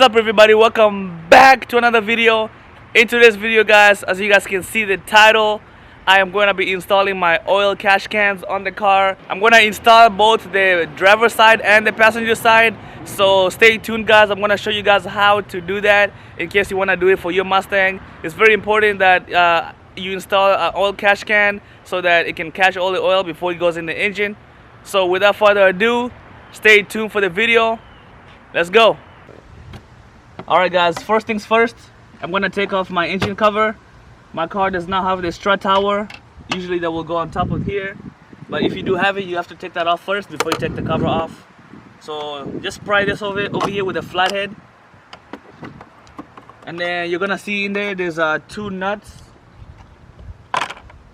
is up, everybody? Welcome back to another video. In today's video, guys, as you guys can see the title, I am going to be installing my oil cash cans on the car. I'm going to install both the driver side and the passenger side, so stay tuned, guys. I'm going to show you guys how to do that in case you want to do it for your Mustang. It's very important that you install an oil cash can so that it can catch all the oil before it goes in the engine. So without further ado, stay tuned for the video. Let's go. Alright, guys, first things first, I'm gonna take off my engine cover. My car does not have the strut tower. Usually that will go on top of here, but if you do have it, you have to take that off first before you take the cover off. So just pry this over here with a flathead, and then you're gonna see in there's two nuts.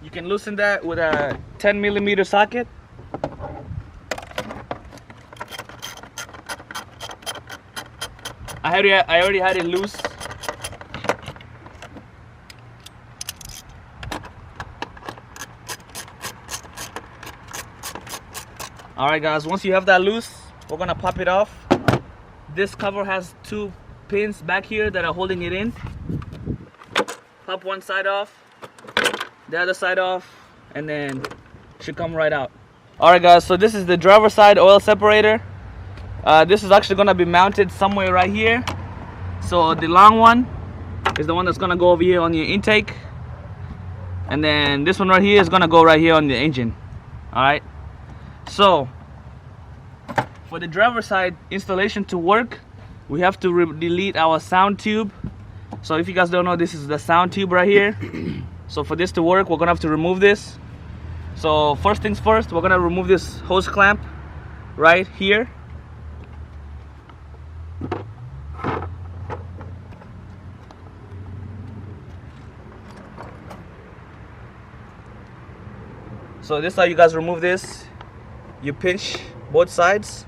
You can loosen that with a 10mm socket. I already had it loose. Alright, guys, once you have that loose, we're gonna pop it off. This cover has two pins back here that are holding it in. Pop one side off, the other side off, and then it should come right out. Alright, guys, so this is the driver side oil separator. This is actually going to be mounted somewhere right here. So the long one is the one that's going to go over here on your intake, and then this one right here is going to go right here on the engine. Alright, so for the driver side installation to work, we have to delete our sound tube. So if you guys don't know, this is the sound tube right here. So for this to work, we're going to have to remove this. So first things first, we're going to remove this hose clamp right here. So this is how you guys remove this. You pinch both sides,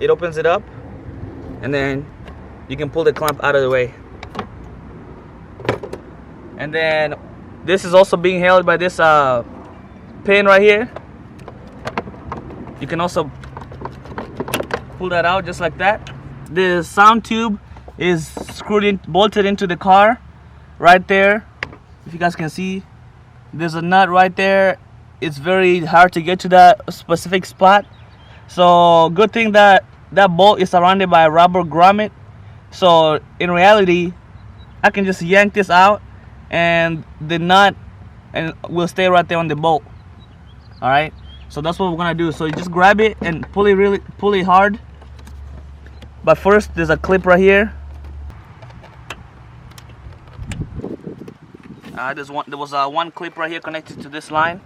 it opens it up, and then you can pull the clamp out of the way. And then this is also being held by this pin right here. You can also pull that out just like that. The sound tube is screwed in, bolted into the car right there. If you guys can see, there's a nut right there. It's very hard to get to that specific spot. So good thing that that bolt is surrounded by a rubber grommet. So in reality, I can just yank this out and the nut will stay right there on the bolt. Alright, so that's what we're gonna do. So you just grab it and pull it hard. But first, there's a clip right here. There was one clip right here connected to this line.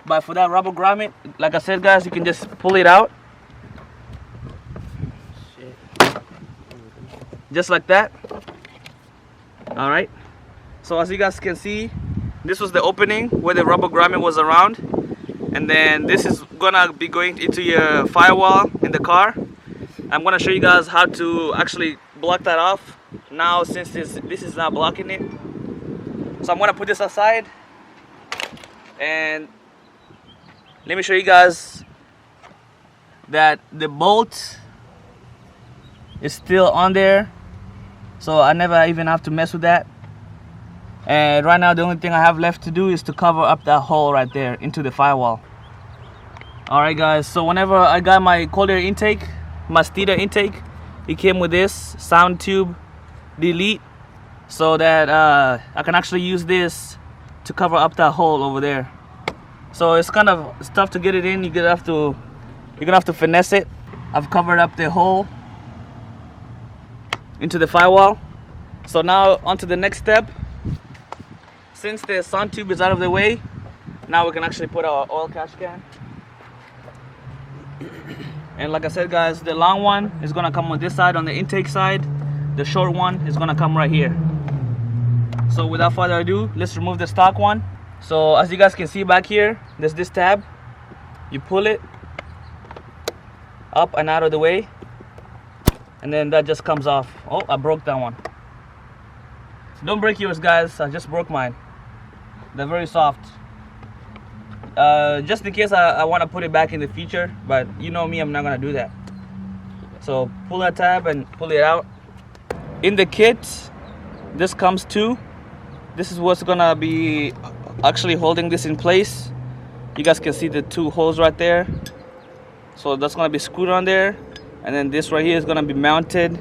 But for that rubber grommet, like I said, guys, you can just pull it out. Just like that. Alright. So as you guys can see, this was the opening where the rubber grommet was around. And then this is gonna be going into your firewall in the car. I'm gonna show you guys how to actually block that off now, since this is not blocking it. So I'm gonna put this aside, and let me show you guys that the bolt is still on there, so I never even have to mess with that. And right now the only thing I have left to do is to cover up that hole right there into the firewall. Alright, guys, so whenever I got my cold air intake, my Steeder intake, it came with this sound tube delete, so that I can actually use this to cover up that hole over there. So it's kind of tough to get it in. You're gonna have to finesse it. I've covered up the hole into the firewall. So now on to the next step. Since the sound tube is out of the way, now we can actually put our oil cash can. And like I said, guys, the long one is gonna come on this side, on the intake side. The short one is gonna come right here. So without further ado, let's remove the stock one. So as you guys can see back here, there's this tab. You pull it up and out of the way, and then that just comes off. Oh, I broke that one. Don't break yours, guys. I just broke mine. They're very soft. Just in case I want to put it back in the future, but you know me, I'm not gonna do that. So pull that tab and pull it out. in the kit, this comes too. This is what's gonna be actually holding this in place. You guys can see the two holes right there. So that's gonna be screwed on there, and then this right here is gonna be mounted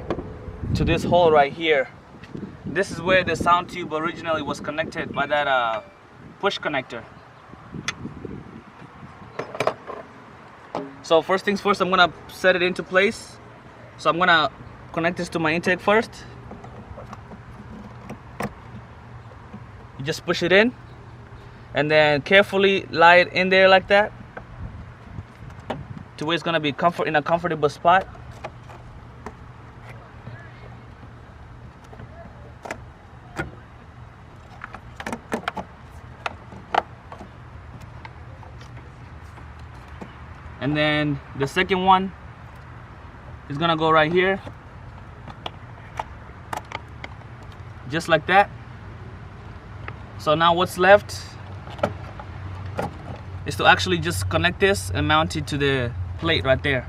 to this hole right here. This is where the sound tube originally was connected by that push connector. So first things first, I'm gonna set it into place. So I'm gonna connect this to my intake first. You just push it in, and then carefully lie it in there like that, to where it's gonna be in a comfortable spot. And then the second one is gonna go right here, just like that. So now what's left is to actually just connect this and mount it to the plate right there.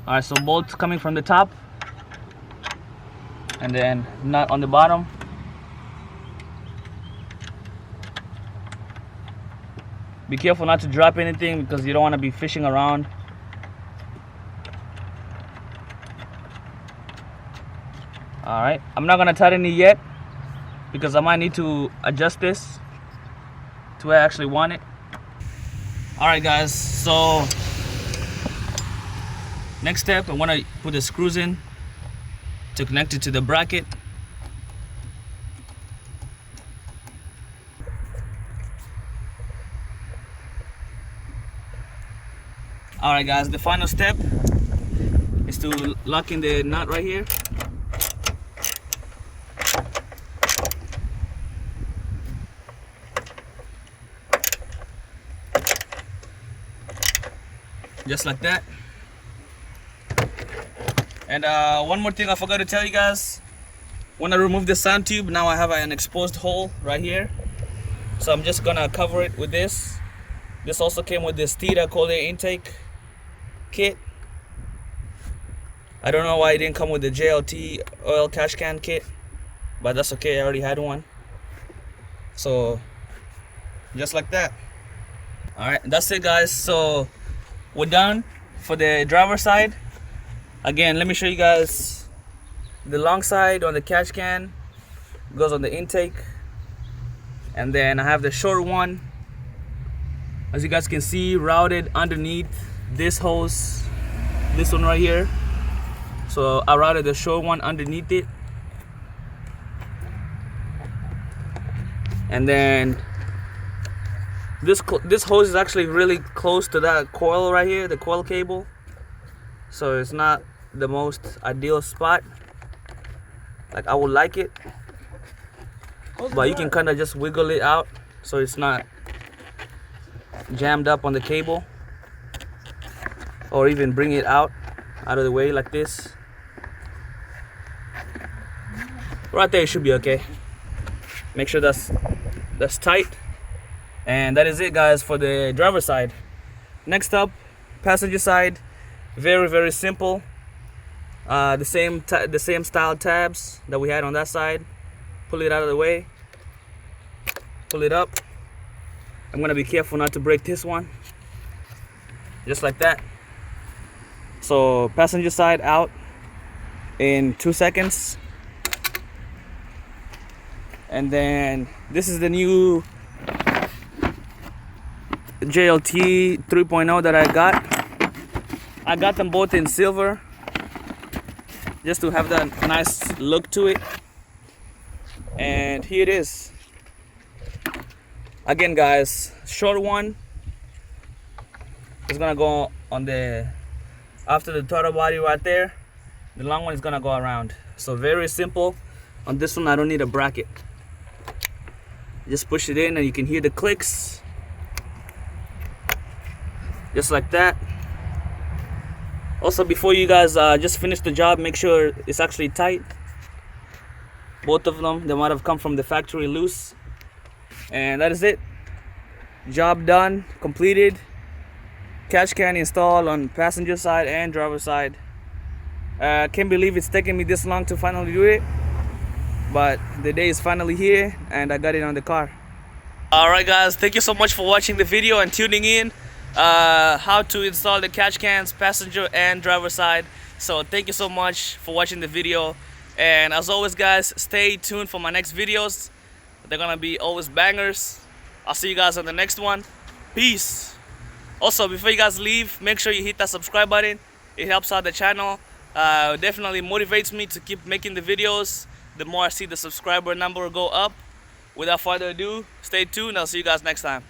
All right, so bolts coming from the top, and then nut on the bottom. Be careful not to drop anything because you don't want to be fishing around. All right, I'm not gonna tighten it yet because I might need to adjust this to where I actually want it. All right, guys, so next step, I want to put the screws in to connect it to the bracket. All right, guys, the final step is to lock in the nut right here. Just like that. And one more thing I forgot to tell you guys. When I remove the sound tube, now I have an exposed hole right here. So I'm just gonna cover it with this. This also came with this Tita cold air intake kit. I don't know why it didn't come with the JLT oil cash can kit, but that's okay, I already had one. So just like that. All right, that's it, guys. So we're done for the driver's side. Again, let me show you guys the long side on the catch can. It goes on the intake, and then I have the short one, as you guys can see, routed underneath this hose, this one right here. So I routed the short one underneath it, and then this hose is actually really close to that coil right here, the coil cable. So it's not the most ideal spot. Like I would like it, but you can kind of just wiggle it out so it's not jammed up on the cable, or even bring it out of the way like this. Right there, it should be okay. Make sure that's tight. And that is it, guys, for the driver's side. Next up, passenger side. Very, very simple. The same style tabs that we had on that side. Pull it out of the way. Pull it up. I'm gonna be careful not to break this one. Just like that. So passenger side out in 2 seconds. And then this is the new JLT 3.0 that I got. I got them both in silver just to have that nice look to it. And here it is. Again, guys, short one is gonna go on the after the throttle body right there. The long one is gonna go around. So very simple. On this one, I don't need a bracket. Just push it in and you can hear the clicks. Just like that. Also, before you guys just finish the job, make sure it's actually tight. Both of them, they might have come from the factory loose. And that is it. Job done, completed. Catch can installed on passenger side and driver side. Can't believe it's taken me this long to finally do it. but the day is finally here and I got it on the car. Alright guys, thank you so much for watching the video and tuning in. How to install the catch cans, passenger and driver side. So thank you so much for watching the video, and as always guys, stay tuned for my next videos. They're gonna be always bangers. I'll see you guys on the next one. Peace. Also, before you guys leave, make sure you hit that subscribe button. It helps out the channel. Definitely motivates me to keep making the videos. The more I see the subscriber number go up. Without further ado, stay tuned. I'll see you guys next time.